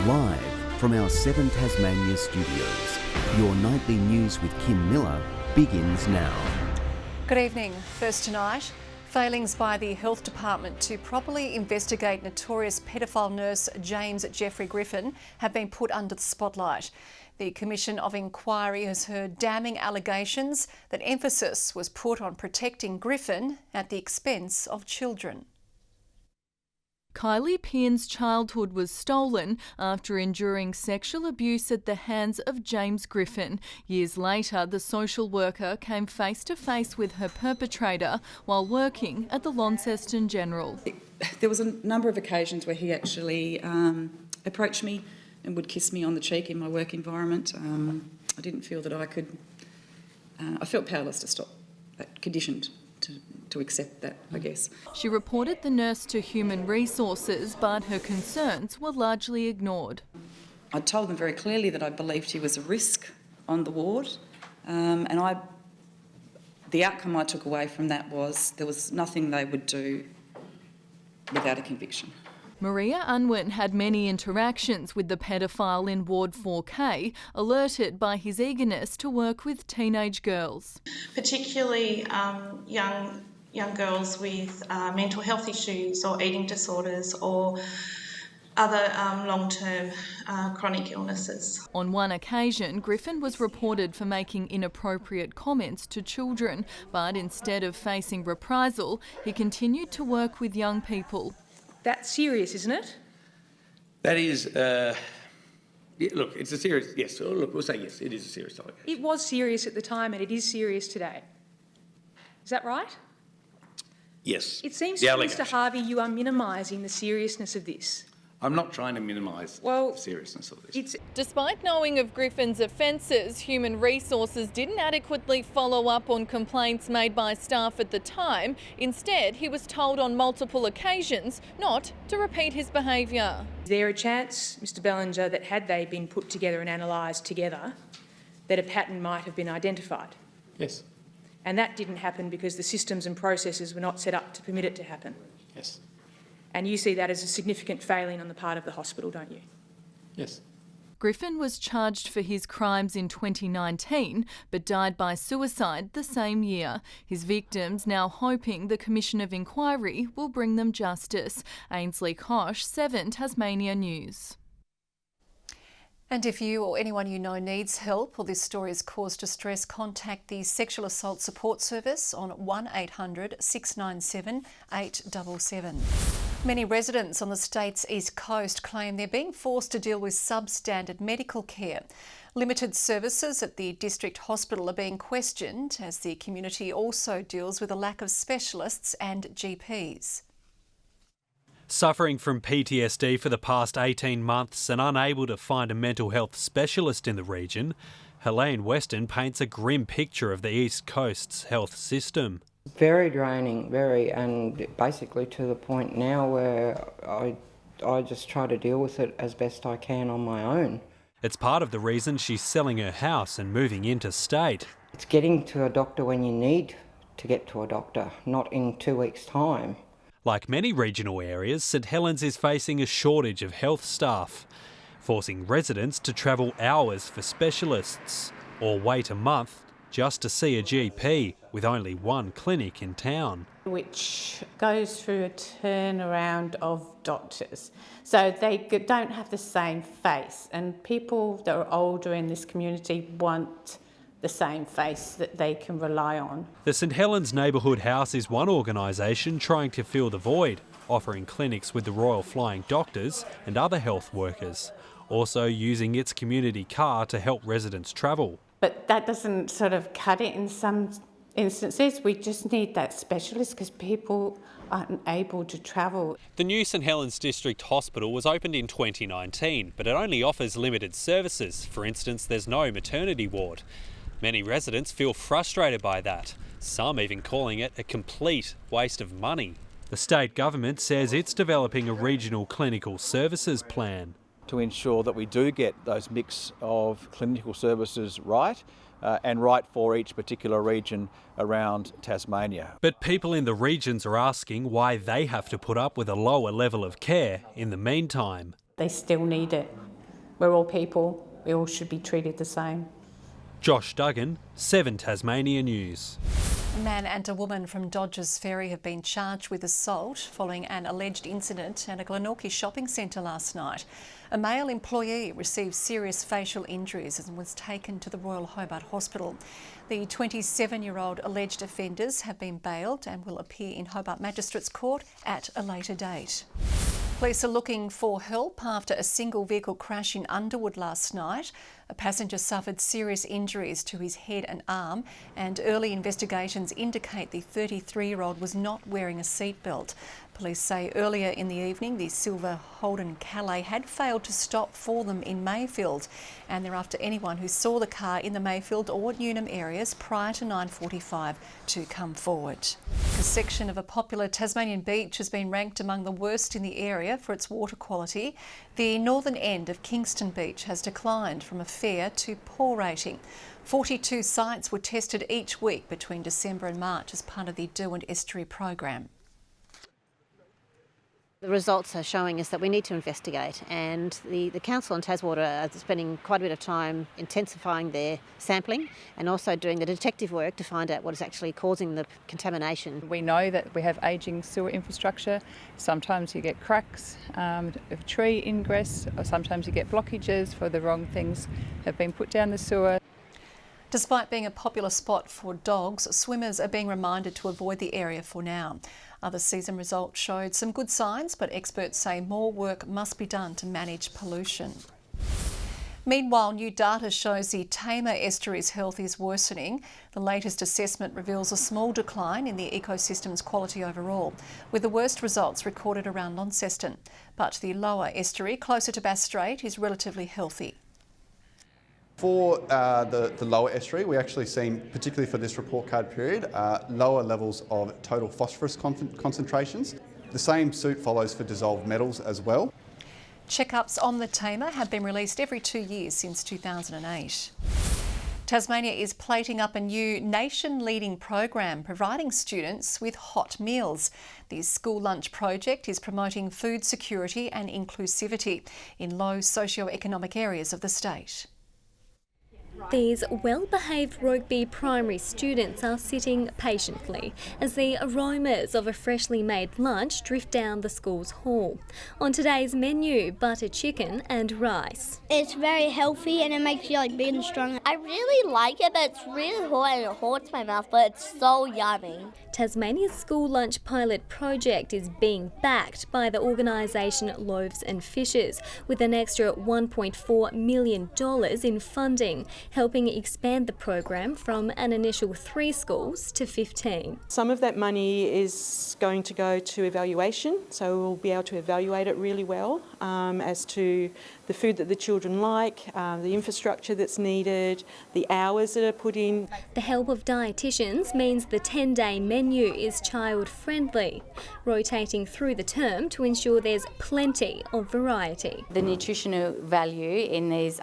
Live from our 7 Tasmania studios, your nightly news with Kim Miller begins now. Good evening. First tonight, failings by the Health Department to properly investigate notorious pedophile nurse James Jeffrey Griffin have been put under the spotlight. The Commission of Inquiry has heard damning allegations that emphasis was put on protecting Griffin at the expense of children. Kylie Pien's childhood was stolen after enduring sexual abuse at the hands of James Griffin. Years later, the social worker came face to face with her perpetrator while working at the Launceston General. There was a number of occasions where he actually approached me and would kiss me on the cheek in my work environment. I didn't feel that I could... I felt powerless to stop that, conditioned to accept that, I guess. She reported the nurse to Human Resources, but her concerns were largely ignored. I told them very clearly that I believed he was a risk on the ward, and the outcome I took away from that was there was nothing they would do without a conviction. Maria Unwin had many interactions with the pedophile in Ward 4K, alerted by his eagerness to work with teenage girls. Particularly young girls with mental health issues or eating disorders or other long-term chronic illnesses. On one occasion, Griffin was reported for making inappropriate comments to children, but instead of facing reprisal, he continued to work with young people. That's serious, isn't it? That is, yeah, look, it's a serious, yes, look, we'll say yes, it is a serious allegation. It was serious at the time and it is serious today. Is that right? Yes. It seems to me, Mr Harvey, you are minimising the seriousness of this. I'm not trying to minimise the seriousness of this. Despite knowing of Griffin's offences, Human Resources didn't adequately follow up on complaints made by staff at the time. Instead, he was told on multiple occasions not to repeat his behaviour. Is there a chance, Mr Bellinger, that had they been put together and analysed together, that a pattern might have been identified? Yes. And that didn't happen because the systems and processes were not set up to permit it to happen? Yes. And you see that as a significant failing on the part of the hospital, don't you? Yes. Griffin was charged for his crimes in 2019 but died by suicide the same year. His victims now hoping the Commission of Inquiry will bring them justice. Ainsley Kosh, 7 Tasmania News. And if you or anyone you know needs help or this story has caused distress, contact the Sexual Assault Support Service on 1800 697 877. Many residents on the state's east coast claim they're being forced to deal with substandard medical care. Limited services at the district hospital are being questioned as the community also deals with a lack of specialists and GPs. Suffering from PTSD for the past 18 months and unable to find a mental health specialist in the region, Helene Weston paints a grim picture of the East Coast's health system. Very draining, and basically to the point now where I just try to deal with it as best I can on my own. It's part of the reason she's selling her house and moving interstate. It's getting to a doctor when you need to get to a doctor, not in 2 weeks' time. Like many regional areas, St Helens is facing a shortage of health staff, forcing residents to travel hours for specialists or wait a month just to see a GP with only one clinic in town. Which goes through a turnaround of doctors. So they don't have the same face, and people that are older in this community want the same face that they can rely on. The St Helens Neighbourhood House is one organisation trying to fill the void, offering clinics with the Royal Flying Doctors and other health workers, also using its community car to help residents travel. But that doesn't sort of cut it in some instances. We just need that specialist because people aren't able to travel. The new St Helens District Hospital was opened in 2019, but it only offers limited services. For instance, there's no maternity ward. Many residents feel frustrated by that, some even calling it a complete waste of money. The state government says it's developing a regional clinical services plan to ensure that we do get those mix of clinical services right and right for each particular region around Tasmania. But people in the regions are asking why they have to put up with a lower level of care in the meantime. They still need it. We're all people. We all should be treated the same. Josh Duggan, 7 Tasmania News. A man and a woman from Dodgers Ferry have been charged with assault following an alleged incident at a Glenorchy shopping centre last night. A male employee received serious facial injuries and was taken to the Royal Hobart Hospital. The 27-year-old alleged offenders have been bailed and will appear in Hobart Magistrates Court at a later date. Police are looking for help after a single vehicle crash in Underwood last night. A passenger suffered serious injuries to his head and arm, and early investigations indicate the 33-year-old was not wearing a seatbelt. Police say earlier in the evening the silver Holden Calais had failed to stop for them in Mayfield, and they're after anyone who saw the car in the Mayfield or Newnham areas prior to 9:45 to come forward. A section of a popular Tasmanian beach has been ranked among the worst in the area for its water quality. The northern end of Kingston Beach has declined from a fair to poor rating. 42 sites were tested each week between December and March as part of the DERWENT estuary program. The results are showing us that we need to investigate, and the Council and Taswater are spending quite a bit of time intensifying their sampling and also doing the detective work to find out what is actually causing the contamination. We know that we have ageing sewer infrastructure. Sometimes you get cracks of tree ingress, or sometimes you get blockages for the wrong things have been put down the sewer. Despite being a popular spot for dogs, swimmers are being reminded to avoid the area for now. Other season results showed some good signs, but experts say more work must be done to manage pollution. Meanwhile, new data shows the Tamar estuary's health is worsening. The latest assessment reveals a small decline in the ecosystem's quality overall, with the worst results recorded around Launceston. But the lower estuary, closer to Bass Strait, is relatively healthy. For the lower estuary, we actually seen, particularly for this report card period, lower levels of total phosphorus concentrations. The same suit follows for dissolved metals as well. Checkups on the Tamar have been released every 2 years since 2008. Tasmania is plating up a new nation-leading program providing students with hot meals. The school lunch project is promoting food security and inclusivity in low socio-economic areas of the state. These well-behaved Rokeby primary students are sitting patiently as the aromas of a freshly made lunch drift down the school's hall. On today's menu, butter chicken and rice. It's very healthy and it makes you big and strong. I really like it, but it's really hot and it hurts my mouth, but it's so yummy. Tasmania's school lunch pilot project is being backed by the organisation Loaves and Fishes with an extra $1.4 million in funding, helping expand the program from an initial 3 schools to 15. Some of that money is going to go to evaluation, so we'll be able to evaluate it really well as to the food that the children like, the infrastructure that's needed, the hours that are put in. The help of dietitians means the 10-day menu is child-friendly, rotating through the term to ensure there's plenty of variety. The nutritional value in these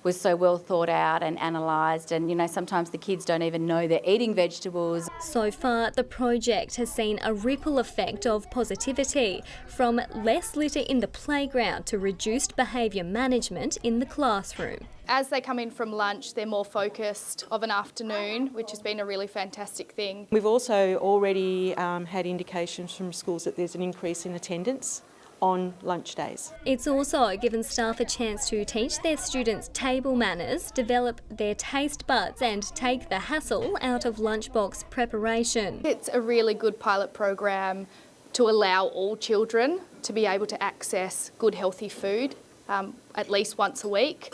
was so well thought out and analysed, and sometimes the kids don't even know they're eating vegetables. So far, the project has seen a ripple effect of positivity, from less litter in the playground to reduced behaviour management in the classroom. As they come in from lunch, they're more focused of an afternoon, which has been a really fantastic thing. We've also already had indications from schools that there's an increase in attendance on lunch days. It's also given staff a chance to teach their students table manners, develop their taste buds and take the hassle out of lunchbox preparation. It's a really good pilot program to allow all children to be able to access good healthy food at least once a week.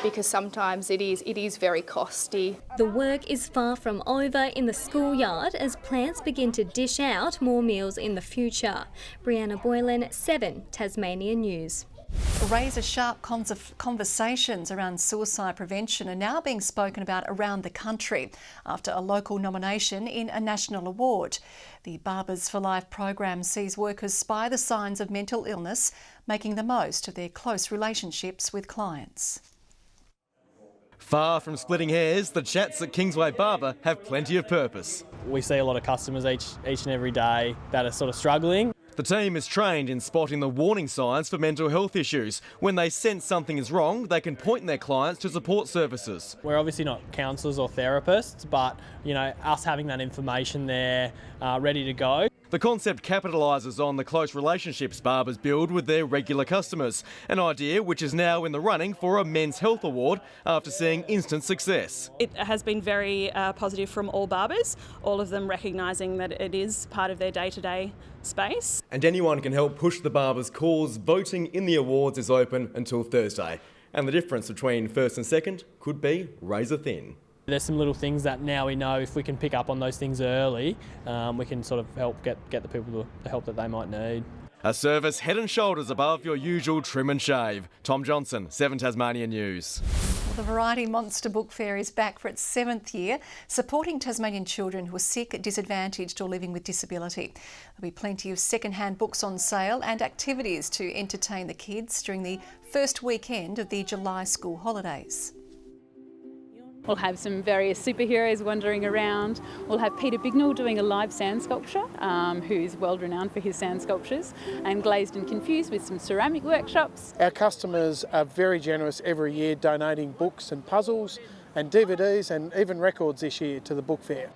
Because sometimes it is very costly. The work is far from over in the schoolyard as plants begin to dish out more meals in the future. BRIANNA, BOYLEN, 7 Tasmania News. Razor-sharp conversations around suicide prevention are now being spoken about around the country after a local nomination in a national award. The Barbers for Life program sees workers spy the signs of mental illness, making the most of their close relationships with clients. Far from splitting hairs, the chats at Kingsway Barber have plenty of purpose. We see a lot of customers each and every day that are sort of struggling. The team is trained in spotting the warning signs for mental health issues. When they sense something is wrong, they can point their clients to support services. We're obviously not counsellors or therapists, but us having that information there ready to go. The concept capitalises on the close relationships barbers build with their regular customers, an idea which is now in the running for a Men's Health Award after seeing instant success. It has been very positive from all barbers, all of them recognising that it is part of their day-to-day space. And anyone can help push the barbers' cause. Voting in the awards is open until Thursday. And the difference between first and second could be razor thin. There's some little things that now we know if we can pick up on those things early, we can sort of help get the people the help that they might need. A service head and shoulders above your usual trim and shave. Tom Johnson, 7 Tasmania News. Well, the Variety Monster Book Fair is back for its 7th year, supporting Tasmanian children who are sick, disadvantaged or living with disability. There'll be plenty of second-hand books on sale and activities to entertain the kids during the first weekend of the July school holidays. We'll have some various superheroes wandering around. We'll have Peter Bignell doing a live sand sculpture, who's world renowned for his sand sculptures, and Glazed and Confused with some ceramic workshops. Our customers are very generous every year, donating books and puzzles and DVDs and even records this year to the book fair.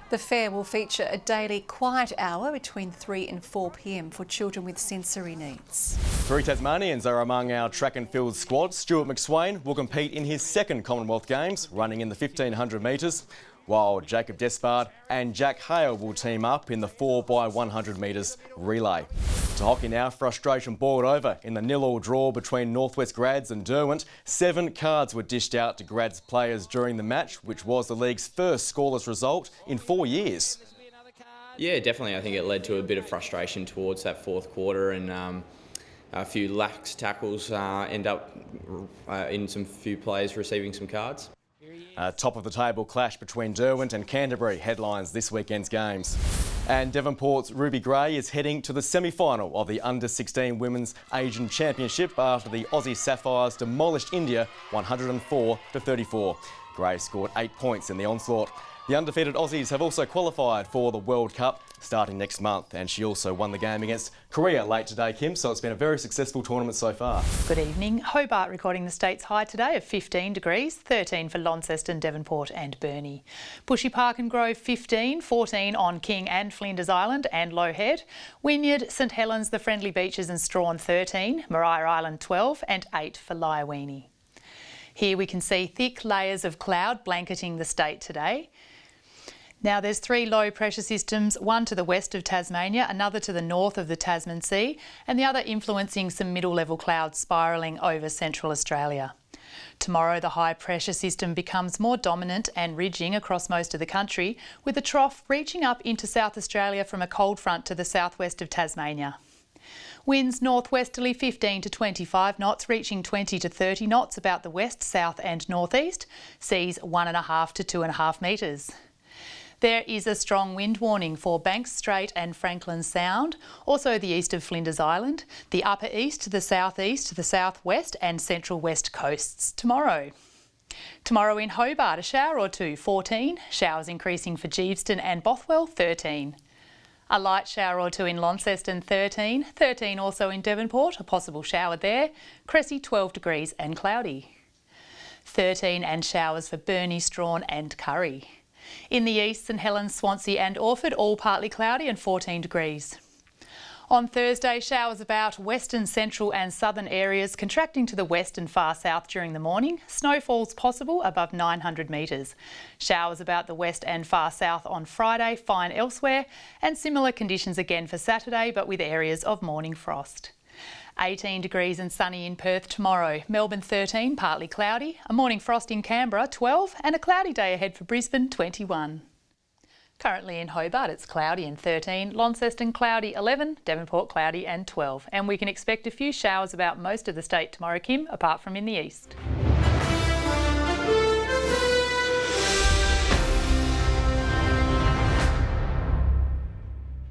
The fair will feature a daily quiet hour between 3 and 4 p.m. for children with sensory needs. 3 Tasmanians are among our track and field squad. Stuart McSwain will compete in his second Commonwealth Games, running in the 1500 metres, while Jacob Despard and Jack Hale will team up in the 4x100 metres relay. To hockey now, frustration boiled over in the 0-0 draw between Northwest Grads and Derwent. 7 cards were dished out to Grads players during the match, which was the league's first scoreless result in 4 years. Yeah, definitely. I think it led to a bit of frustration towards that fourth quarter, and a few lax tackles end up in some few players receiving some cards. Top of the table clash between Derwent and Canterbury headlines this weekend's games. And Devonport's Ruby Gray is heading to the semi-final of the Under-16 Women's Asian Championship after the Aussie Sapphires demolished India 104-34. Gray scored 8 points in the onslaught. The undefeated Aussies have also qualified for the World Cup starting next month, and she also won the game against Korea late today, Kim, so it's been a very successful tournament so far. Good evening. Hobart recording the state's high today of 15 degrees, 13 for Launceston, Devonport and Burnie. Bushy Park and Grove 15, 14 on King and Flinders Island and Low Head. Wynyard, St Helens, the Friendly Beaches and Strawn 13, Maria Island 12 and 8 for Lyawini. Here we can see thick layers of cloud blanketing the state today. Now there's 3 low pressure systems, one to the west of Tasmania, another to the north of the Tasman Sea, and the other influencing some middle level clouds spiralling over central Australia. Tomorrow the high pressure system becomes more dominant and ridging across most of the country, with a trough reaching up into South Australia from a cold front to the southwest of Tasmania. Winds northwesterly 15 to 25 knots, reaching 20 to 30 knots about the west, south and northeast. Seas 1.5 to 2.5 metres. There is a strong wind warning for Banks Strait and Franklin Sound, also the east of Flinders Island, the upper east, the southeast, the southwest and central west coasts tomorrow. Tomorrow in Hobart, a shower or two, 14, showers increasing for Geeveston and Bothwell, 13. A light shower or two in Launceston, 13, 13 also in Devonport, a possible shower there, Cressy 12 degrees and cloudy. 13 and showers for Burnie, Strawn and Curry. In the east, St Helens, Swansea and Orford, all partly cloudy and 14 degrees. On Thursday, showers about western, central and southern areas, contracting to the west and far south during the morning. Snowfalls possible above 900 metres. Showers about the west and far south on Friday, fine elsewhere, and similar conditions again for Saturday, but with areas of morning frost. 18 degrees and sunny in Perth tomorrow. Melbourne 13, partly cloudy. A morning frost in Canberra 12 and a cloudy day ahead for Brisbane 21. Currently in Hobart it's cloudy and 13, Launceston cloudy 11, Devonport cloudy and 12. And we can expect a few showers about most of the state tomorrow, Kim, apart from in the east.